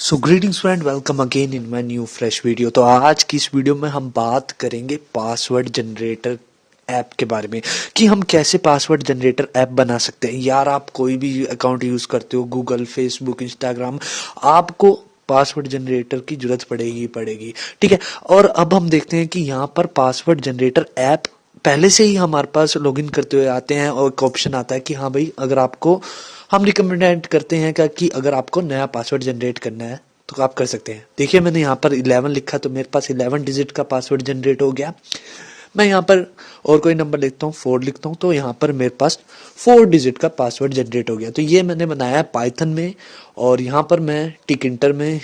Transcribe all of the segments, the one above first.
So greetings friend, welcome again in my new fresh video. तो आज की इस वीडियो में हम बात करेंगे पासवर्ड जनरेटर ऐप के बारे में कि हम कैसे पासवर्ड जनरेटर ऐप बना सकते हैं। यार, आप कोई भी अकाउंट यूज करते हो, गूगल, फेसबुक, इंस्टाग्राम, आपको पासवर्ड जनरेटर की जरूरत पड़ेगी। ठीक है। और अब हम देखते हैं कि यहाँ पर पासवर्ड जनरेटर ऐप पहले से ही हमारे पास लॉगिन करते हुए आते हैं और एक ऑप्शन आता है कि हाँ भाई, अगर आपको हम रिकमेंड करते हैं कि अगर आपको नया पासवर्ड जनरेट करना है तो आप कर सकते हैं। देखिए, मैंने यहाँ पर 11 लिखा तो मेरे पास 11 डिजिट का पासवर्ड जनरेट हो गया। मैं यहाँ पर और कोई नंबर लिखता हूँ, 4 लिखता हूँ, तो यहाँ पर मेरे पास 4 डिजिट का पासवर्ड जनरेट हो गया। तो ये मैंने बनाया है पाइथन में, और यहाँ पर मैं टिकिंटर में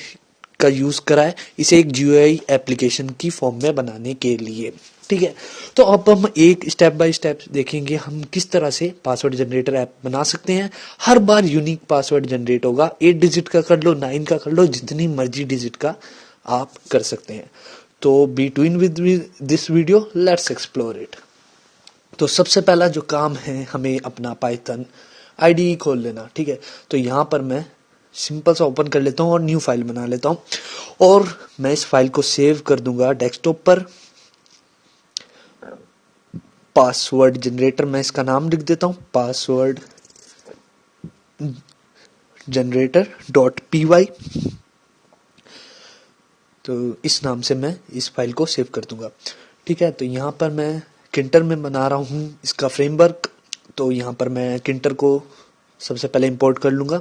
का यूज़ करा है इसे एक जीयूआई एप्लीकेशन की फॉर्म में बनाने के लिए। ठीक है। तो अब हम एक स्टेप बाय स्टेप देखेंगे हम किस तरह से पासवर्ड जनरेटर ऐप बना सकते हैं। हर बार यूनिक पासवर्ड जनरेट होगा, 8 डिजिट का कर लो, 9 का कर लो, जितनी मर्जी डिजिट का आप कर सकते हैं। तो between with this video let's explore it. तो सबसे पहला जो काम है, हमें अपना पाइथन आईडीई खोल लेना। ठीक है। तो यहाँ पर मैं सिंपल सा ओपन कर लेता हूँ और न्यू फाइल बना लेता हूँ, और मैं इस फाइल को सेव कर दूंगा डेस्कटॉप पर। पासवर्ड जनरेटर, मैं इसका नाम लिख देता हूँ, password generator dot P Y. तो इस नाम से मैं इस फाइल को सेव कर दूंगा। ठीक है। तो यहाँ पर मैं किंटर में बना रहा हूँ इसका फ्रेमवर्क। तो यहाँ पर मैं किंटर को सबसे पहले इंपोर्ट कर लूँगा,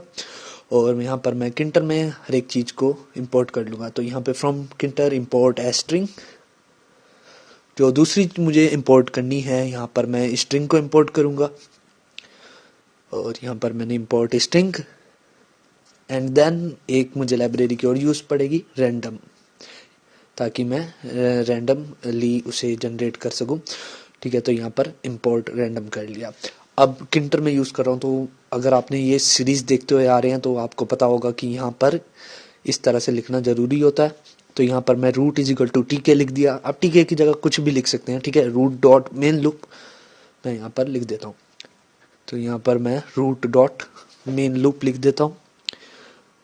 और यहाँ पर मैं किंटर में हर एक चीज़ को इंपोर्ट कर लूँगा। तो यहाँ पे फ्रॉम किंटर इंपोर्ट स्ट्रिंग, जो दूसरी मुझे इंपोर्ट करनी है, यहाँ पर मैं स्ट्रिंग को इंपोर्ट करूँगा, और यहाँ पर मैंने इंपोर्ट स्ट्रिंग, एंड देन एक मुझे लाइब्रेरी की और यूज़ पड़ेगी रैंडम, ताकि मैं रैंडमली उसे जनरेट कर सकूं। ठीक है। तो यहाँ पर इंपोर्ट रैंडम कर लिया। अब किंटर में यूज़ कर रहा हूँ, तो अगर आपने ये सीरीज देखते हुए आ रहे हैं तो आपको पता होगा कि यहाँ पर इस तरह से लिखना ज़रूरी होता है। तो यहाँ पर मैं root is equal to T के लिख दिया। अब टी के की जगह कुछ भी लिख सकते हैं। ठीक है। रूट डॉट मेन लूप मैं यहाँ पर लिख देता हूँ। तो यहाँ पर मैं रूट डॉट मेन लूप लिख देता हूँ।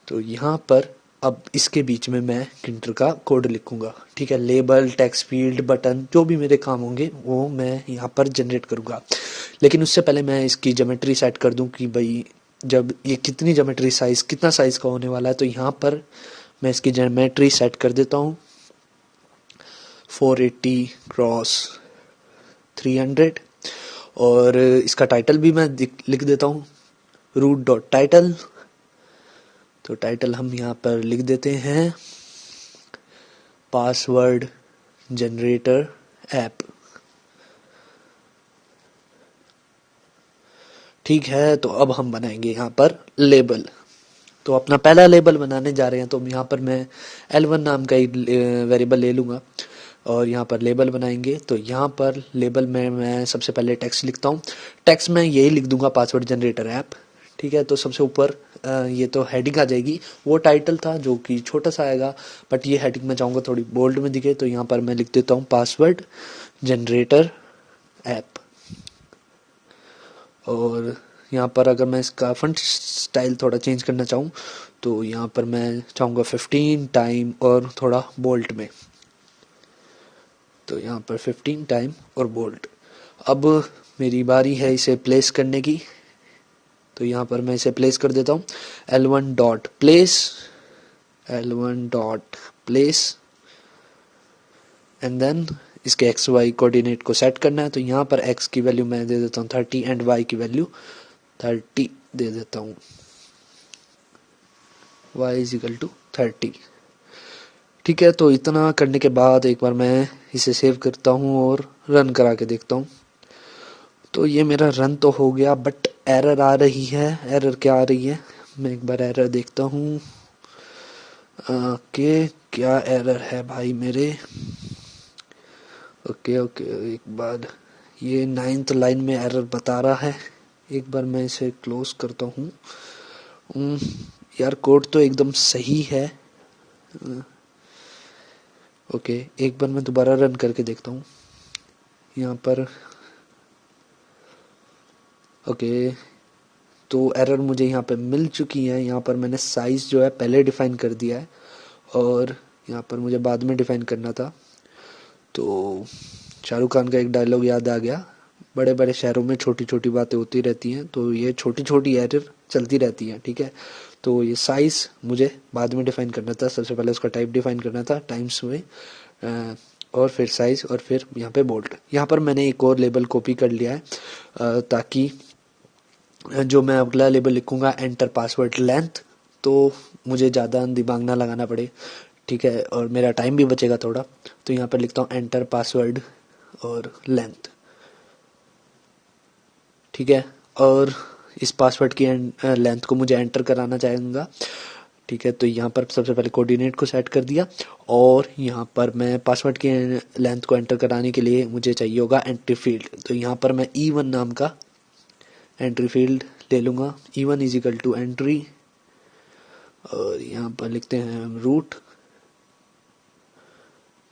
तो यहाँ पर अब इसके बीच में मैं किंटर का कोड लिखूंगा। ठीक है। लेबल, टेक्स्ट फील्ड, बटन, जो भी मेरे काम होंगे वो मैं यहाँ पर जनरेट करूँगा। लेकिन उससे पहले मैं इसकी ज्योमेट्री सेट कर दूँ कि भाई जब ये कितनी ज्योमेट्री साइज़, कितना साइज़ का होने वाला है। तो यहाँ पर मैं इसकी ज्योमेट्री सेट कर देता हूँ 480 क्रॉस 300, और इसका टाइटल भी मैं लिख देता हूँ रूट डॉट टाइटल। तो टाइटल हम यहाँ पर लिख देते हैं पासवर्ड जनरेटर ऐप। ठीक है। तो अब हम बनाएंगे यहाँ पर लेबल। तो अपना पहला लेबल बनाने जा रहे हैं, तो यहाँ पर मैं L1 नाम का एक वेरिएबल ले लूँगा, और यहाँ पर लेबल बनाएंगे। तो यहाँ पर लेबल में मैं सबसे पहले टेक्स्ट लिखता हूँ। टेक्स्ट में यही लिख दूंगा पासवर्ड जनरेटर ऐप। ठीक है। तो सबसे ऊपर ये तो हेडिंग आ जाएगी, वो टाइटल था जो कि छोटा सा आएगा, बट ये हेडिंग मैं चाहूँगा थोड़ी बोल्ड में दिखे। तो यहाँ पर मैं लिख देता हूँ पासवर्ड जनरेटर ऐप। और यहाँ पर अगर मैं इसका फंट स्टाइल थोड़ा चेंज करना चाहूँ, तो यहाँ पर मैं चाहूँगा 15 टाइम और थोड़ा बोल्ट में। तो यहाँ पर 15 टाइम और बोल्ट। अब मेरी बारी है इसे प्लेस करने की। तो यहाँ पर मैं इसे प्लेस कर देता हूँ L1 dot place, L1 dot place, and then इसके एक्स वाई कोऑर्डिनेट को सेट करना है। तो यहाँ पर एक्स की वैल्यू मैं दे देता हूँ 30, एंड वाई की वैल्यू 30 दे देता हूँ, y इज इक्वल टू 30। ठीक है। तो इतना करने के बाद एक बार मैं इसे सेव करता हूँ और रन करा के देखता हूँ। तो ये मेरा रन तो हो गया, बट एरर आ रही है। एरर क्या आ रही है, मैं एक बार एरर देखता हूँ कि क्या एरर है भाई मेरे। ओके ओके, एक बार ये 9th लाइन में एरर बता रहा है। एक बार मैं इसे क्लोज करता हूँ। यार, कोड तो एकदम सही है। ओके, एक बार मैं दोबारा रन करके देखता हूँ यहाँ पर। ओके, तो एरर मुझे यहाँ पे मिल चुकी है। यहाँ पर मैंने साइज़ जो है पहले डिफ़ाइन कर दिया है और यहाँ पर मुझे बाद में डिफ़ाइन करना था। तो शाहरुख खान का एक डायलॉग याद आ गया, बड़े बड़े शहरों में छोटी छोटी बातें होती रहती हैं। तो ये छोटी छोटी एरर चलती रहती हैं, ठीक है। तो ये साइज़ मुझे बाद में डिफ़ाइन करना था, सबसे पहले उसका टाइप डिफ़ाइन करना था टाइम्स में, और फिर साइज़ और फिर यहाँ पे बोल्ड। यहाँ पर मैंने एक और लेबल कॉपी कर लिया है ताकि जो मैं अगला लेबल लिखूँगा एंटर पासवर्ड लेंथ, तो मुझे ज़्यादा दिमाग ना लगाना पड़े, ठीक है, और मेरा टाइम भी बचेगा थोड़ा। तो यहाँ पर लिखता हूँ एंटर पासवर्ड और लेंथ, ठीक है। और इस पासवर्ड की लेंथ को मुझे एंटर कराना चाहूँगा, ठीक है। तो यहाँ पर सबसे पहले कोऑर्डिनेट को सेट कर दिया और यहाँ पर मैं पासवर्ड की लेंथ को एंटर कराने के लिए मुझे चाहिए होगा एंट्री फील्ड। तो यहाँ पर मैं E1 नाम का एंट्री फील्ड ले लूँगा। E1 is equal to entry, और यहाँ पर लिखते हैं रूट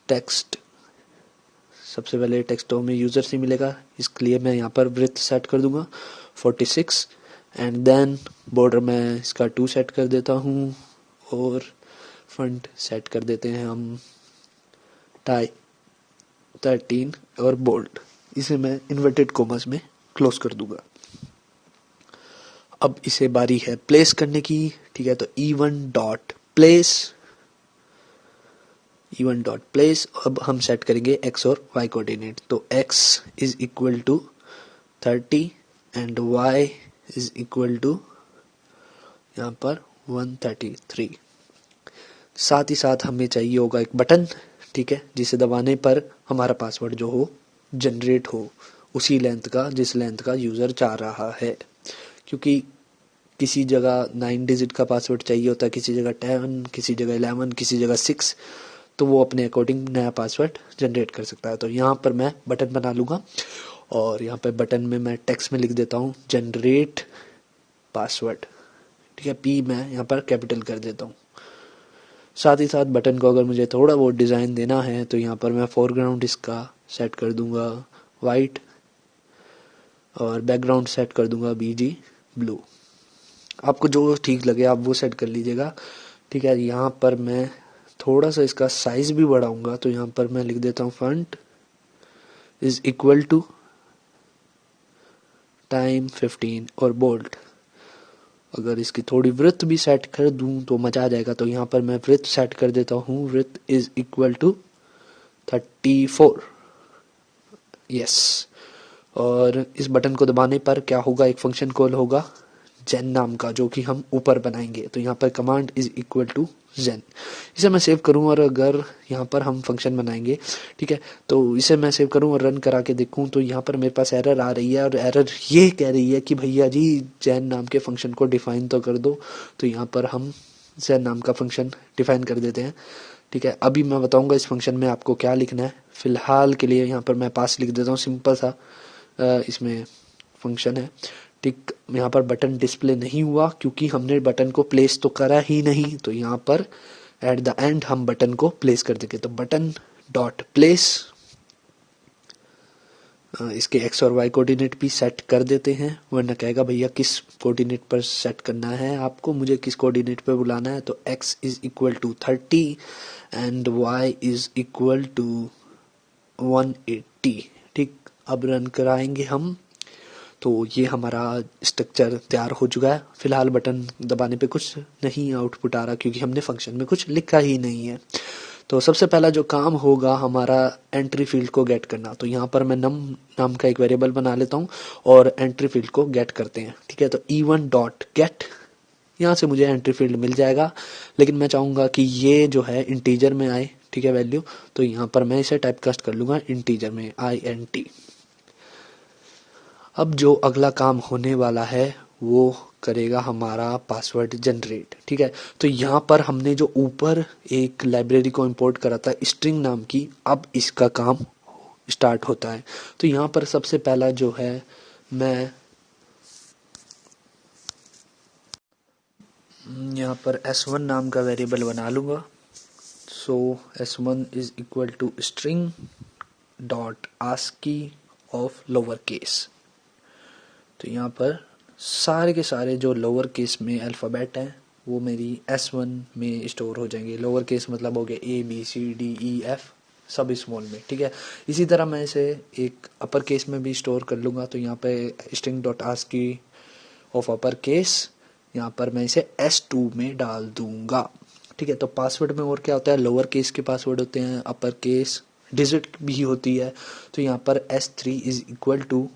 टेक्स्ट। सबसे पहले टेक्स्ट में यूज़र से मिलेगा, इसके लिए मैं यहाँ पर विड्थ सेट कर दूंगा 46 एंड देन बॉर्डर में इसका 2 सेट कर देता हूँ और फंट सेट कर देते हैं हम टाई 13 और बोल्ड, इसे मैं इन्वर्टेड कॉमर्स में क्लोज कर दूंगा। अब इसे बारी है प्लेस करने की, ठीक है। तो E1 डॉट प्लेस, अब हम सेट करेंगे x और y कोऑर्डिनेट। तो x is equal to 30 and y is equal to यहाँ पर 133। साथ ही साथ हमें चाहिए होगा एक बटन, ठीक है, जिसे दबाने पर हमारा पासवर्ड जो हो जनरेट हो उसी लेंथ का जिस लेंथ का यूज़र चाह रहा है। क्योंकि किसी जगह 9 डिजिट का पासवर्ड चाहिए होता है, किसी जगह 10, किसी जगह 11, किसी जगह 6, तो वो अपने अकॉर्डिंग नया पासवर्ड जनरेट कर सकता है। तो यहाँ पर मैं बटन बना लूँगा और यहाँ पर बटन में मैं टेक्स्ट में लिख देता हूँ जनरेट पासवर्ड, ठीक है। P मैं यहाँ पर कैपिटल कर देता हूँ। साथ ही साथ बटन को अगर मुझे थोड़ा बहुत डिज़ाइन देना है तो यहाँ पर मैं फोरग्राउंड इसका सेट कर दूँगा वाइट और बैकग्राउंड सेट कर दूँगा BG ब्लू। आपको जो ठीक लगे आप वो सेट कर लीजिएगा, ठीक है। यहाँ पर मैं थोड़ा सा इसका साइज़ भी बढ़ाऊंगा, तो यहाँ पर मैं लिख देता हूँ font is equal to time 15 और बोल्ड। अगर इसकी थोड़ी वृत्त भी सेट कर दूं तो मज़ा आ जाएगा। तो यहाँ पर मैं वृत्त सेट कर देता हूँ, वृत्त इज इक्वल टू 34, यस। और इस बटन को दबाने पर क्या होगा, एक फंक्शन कॉल होगा जेन नाम का, जो कि हम ऊपर बनाएंगे। तो यहाँ पर कमांड इज इक्वल टू जेन, इसे मैं सेव करूँ और अगर यहाँ पर हम फंक्शन बनाएंगे, ठीक है, तो इसे मैं सेव करूँ और रन करा के देखूँ तो यहाँ पर मेरे पास एरर आ रही है और एरर ये कह रही है कि भैया जी जेन नाम के फंक्शन को डिफाइन तो कर दो। तो यहाँ पर हम जेन नाम का फंक्शन डिफाइन कर देते हैं, ठीक है। अभी मैं बताऊंगा इस फंक्शन में आपको क्या लिखना है। फिलहाल के लिए यहाँ पर मैं पास लिख देता हूँ, सिंपल सा इसमें फंक्शन है, ठीक। यहाँ पर बटन डिस्प्ले नहीं हुआ क्योंकि हमने बटन को प्लेस तो करा ही नहीं। तो यहाँ पर एट द एंड हम बटन को प्लेस कर देंगे। तो बटन डॉट प्लेस, इसके x और y कोऑर्डिनेट भी सेट कर देते हैं, वरना कहेगा भैया किस कोऑर्डिनेट पर सेट करना है आपको, मुझे किस कोऑर्डिनेट पर बुलाना है। तो x is equal to 30 and y is equal to 180, ठीक। अब रन कराएंगे हम, तो ये हमारा स्ट्रक्चर तैयार हो चुका है। फिलहाल बटन दबाने पे कुछ नहीं आउटपुट आ रहा क्योंकि हमने फंक्शन में कुछ लिखा ही नहीं है। तो सबसे पहला जो काम होगा हमारा एंट्री फील्ड को गेट करना। तो यहाँ पर मैं नम नाम का एक वेरिएबल बना लेता हूँ और एंट्री फील्ड को गेट करते हैं, ठीक है। तो E1 डॉट गेट, यहाँ से मुझे एंट्री फील्ड मिल जाएगा, लेकिन मैं चाहूँगा कि ये जो है इंटीजर में आए, ठीक है, वैल्यू। तो यहाँ पर मैं इसे टाइपकास्ट कर लूँगा इंटीजर में INT। अब जो अगला काम होने वाला है वो करेगा हमारा पासवर्ड जनरेट, ठीक है। तो यहाँ पर हमने जो ऊपर एक लाइब्रेरी को इंपोर्ट करा था स्ट्रिंग नाम की, अब इसका काम स्टार्ट होता है। तो यहाँ पर सबसे पहला जो है मैं यहाँ पर S1 नाम का वेरिएबल बना लूँगा। So S1 is equal to string dot ASCII of lower case. तो यहाँ पर सारे के सारे जो लोअर केस में अल्फ़ाबेट हैं वो मेरी S1 में स्टोर हो जाएंगे। लोअर केस मतलब हो गया ABCDEF, सब स्मॉल में, ठीक है। इसी तरह मैं इसे एक अपर केस में भी स्टोर कर लूँगा, तो यहाँ पे string dot ASCII of upper case, यहाँ पर मैं इसे S2 में डाल दूंगा, ठीक है। तो पासवर्ड में और क्या होता है, लोअर केस के पासवर्ड होते हैं, अपर केस डिजिट भी होती है। तो यहाँ पर S3 is equal to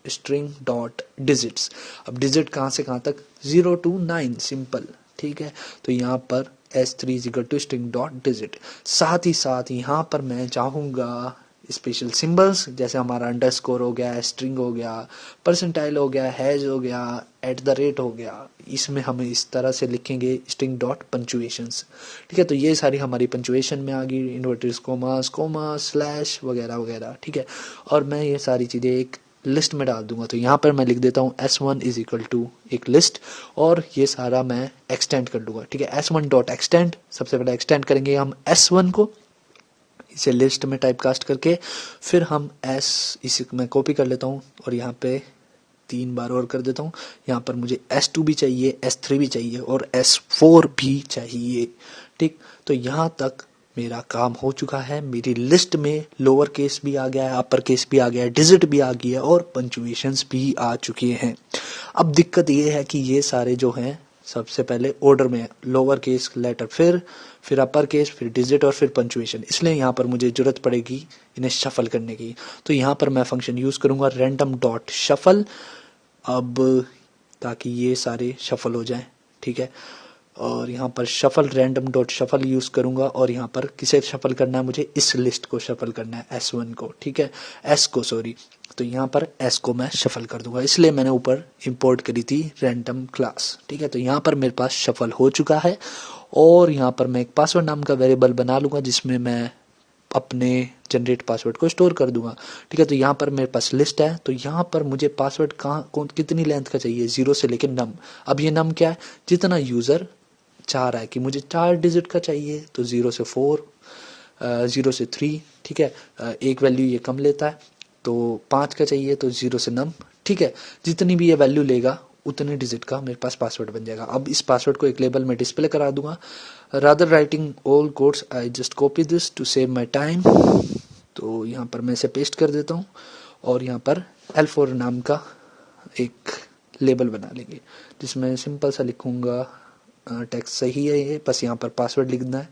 string dot digits. अब डिजिट कहाँ से कहाँ तक, 0 to 9, सिंपल, ठीक है। तो यहाँ पर S3 is equal to string dot digit. साथ ही साथ यहाँ पर मैं चाहूँगा स्पेशल सिंबल्स, जैसे हमारा अंडरस्कोर हो गया, स्ट्रिंग हो गया, परसेंटाइल हो गया, हैज हो गया, एट द रेट हो गया, इसमें हम इस तरह से लिखेंगे स्ट्रिंग डॉट पंचुएशंस, ठीक है। तो ये सारी हमारी पंचुएशन में आ गई, इन्वर्टेड कोमास, कोमा, स्लैश वगैरह वगैरह, ठीक है। और मैं ये सारी चीज़ें एक लिस्ट में डाल दूंगा। तो यहाँ पर मैं लिख देता हूँ S1 इज इक्वल टू एक लिस्ट, और ये सारा मैं एक्सटेंड कर लूँगा, ठीक है। S1 डॉट एक्सटेंड, सबसे पहले एक्सटेंड करेंगे हम S1 को, इसे लिस्ट में टाइप कास्ट करके, फिर हम इसे मैं कॉपी कर लेता हूँ और यहाँ पे 3 बार और कर देता हूँ। यहाँ पर मुझे S2 भी चाहिए, S3 भी चाहिए और S4 भी चाहिए, ठीक। तो यहाँ तक मेरा काम हो चुका है। मेरी लिस्ट में लोअर केस भी आ गया है, अपर केस भी आ गया है, डिजिट भी आ गई है और पंचुएशंस भी आ चुके हैं। अब दिक्कत ये है कि ये सारे जो हैं सबसे पहले ऑर्डर में, लोअर केस लेटर, फिर अपर केस, फिर डिजिट और फिर पंचुएशन, इसलिए यहाँ पर मुझे जरूरत पड़ेगी इन्हें शफल करने की। तो यहाँ पर मैं फंक्शन यूज़ करूँगा रैंडम डॉट शफल, अब ताकि ये सारे शफल हो जाएं, ठीक है। और यहाँ पर shuffle, random dot shuffle use करूँगा, और यहाँ पर किसे शफल करना है, मुझे इस लिस्ट को शफल करना है, S1 को, ठीक है, S को, सॉरी। तो यहाँ पर S को मैं शफल कर दूंगा, इसलिए मैंने ऊपर इंपोर्ट करी थी रैंडम क्लास, ठीक है। तो यहाँ पर मेरे पास शफल हो चुका है, और यहाँ पर मैं एक पासवर्ड नाम का वेरिएबल बना लूँगा जिसमें मैं अपने जनरेट पासवर्ड को स्टोर कर दूंगा, ठीक है। तो यहाँ पर मेरे पास लिस्ट है, तो यहाँ पर मुझे पासवर्ड कितनी लेंथ का चाहिए, 0 से लेकर नम। अब ये नम क्या है, जितना यूज़र चाह रहा है कि मुझे 4 डिजिट का चाहिए, तो 0 से 4, 0 से 3, ठीक है। एक वैल्यू ये कम लेता है, तो 5 का चाहिए तो 0 से नम, ठीक है। जितनी भी ये वैल्यू लेगा उतने डिजिट का मेरे पास पासवर्ड बन जाएगा। अब इस पासवर्ड को एक लेबल में डिस्प्ले करा दूंगा, rather writing all codes I just copy this to save my time. तो यहाँ पर मैं इसे पेस्ट कर देता हूँ, और यहाँ पर L4 नाम का एक लेबल बना लेंगे जिसमें सिंपल सा लिखूँगा, टेक्स्ट सही है ये, बस यहाँ पर पासवर्ड लिखना है,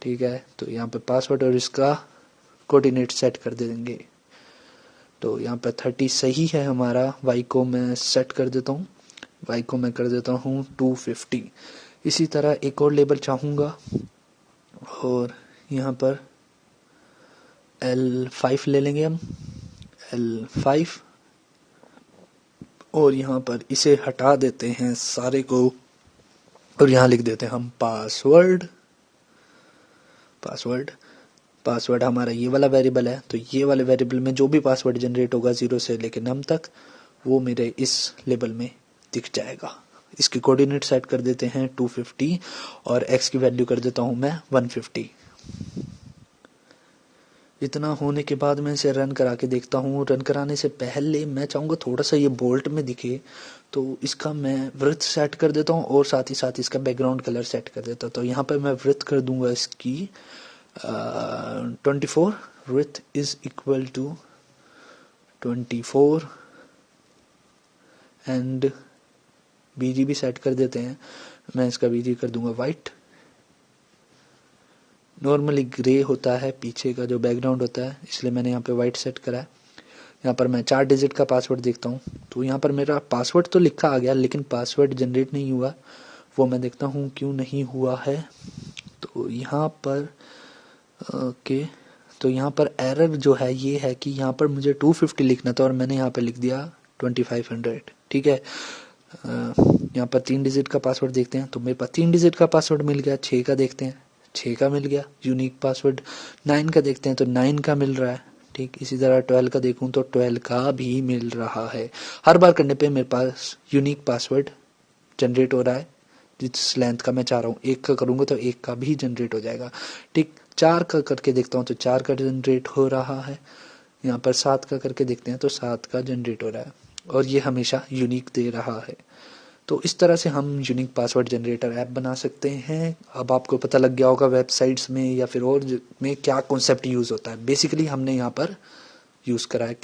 ठीक है। तो यहाँ पर पासवर्ड और इसका कोऑर्डिनेट सेट कर देंगे। तो यहाँ पर 30 सही है हमारा, y को मैं सेट कर देता हूँ, y को मैं कर देता हूँ 250। इसी तरह एक और लेबल चाहूँगा, और यहाँ पर L5 ले लेंगे हम, L5, और यहाँ पर इसे हटा देते हैं सारे को, और यहाँ लिख देते हैं हम पासवर्ड। पासवर्ड हमारा ये वाला वेरिएबल है, तो ये वाले वेरिएबल में जो भी पासवर्ड जनरेट होगा 0 से लेकर नम तक, वो मेरे इस लेबल में दिख जाएगा। इसकी कोऑर्डिनेट सेट कर देते हैं 250, और x की वैल्यू कर देता हूँ मैं 150। इतना होने के बाद मैं इसे रन करा के देखता हूँ। रन कराने से पहले मैं चाहूँगा थोड़ा सा ये बोल्ट में दिखे, तो इसका मैं वृत्त सेट कर देता हूँ, और साथ ही साथ इसका बैकग्राउंड कलर सेट कर देता हूँ। तो यहाँ पर मैं वृत्त कर दूंगा इसकी 24, width is equal to 24, and BG भी सेट कर देते हैं। मैं इसका BG कर दूंगा वाइट। नॉर्मली ग्रे होता है पीछे का जो बैकग्राउंड होता है, इसलिए मैंने यहाँ पे वाइट सेट करा है। यहाँ पर मैं 4 डिजिट का पासवर्ड देखता हूँ, तो यहाँ पर मेरा पासवर्ड तो लिखा आ गया, लेकिन पासवर्ड जनरेट नहीं हुआ, वो मैं देखता हूँ क्यों नहीं हुआ है। तो यहाँ पर ओके, तो यहाँ पर एरर जो है ये है कि यहाँ पर मुझे 250 लिखना था और मैंने यहाँ पे लिख दिया 2500, ठीक है। यहाँ पर 3 डिजिट का पासवर्ड देखते हैं, तो मेरे पास 3 डिजिट का पासवर्ड मिल गया। 6 का देखते हैं, 6 का मिल गया यूनिक पासवर्ड। 9 का देखते हैं तो 9 का मिल रहा है, ठीक। इसी तरह 12 का देखूँ तो 12 का भी मिल रहा है। हर बार करने पे मेरे पास यूनिक पासवर्ड जनरेट हो रहा है जिस लेंथ का मैं चाह रहा हूँ। 1 का करूँगा तो 1 का भी जनरेट हो जाएगा, ठीक। 4 का करके देखता हूँ तो 4 का जनरेट हो रहा है। यहाँ पर 7 का करके देखते हैं तो 7 का जनरेट हो रहा है। और ये हमेशा यूनिक दे रहा है। तो इस तरह से हम यूनिक पासवर्ड जनरेटर ऐप बना सकते हैं। अब आपको पता लग गया होगा वेबसाइट्स में या फिर और में क्या कॉन्सेप्ट यूज़ होता है। बेसिकली हमने यहाँ पर यूज़ करा है कि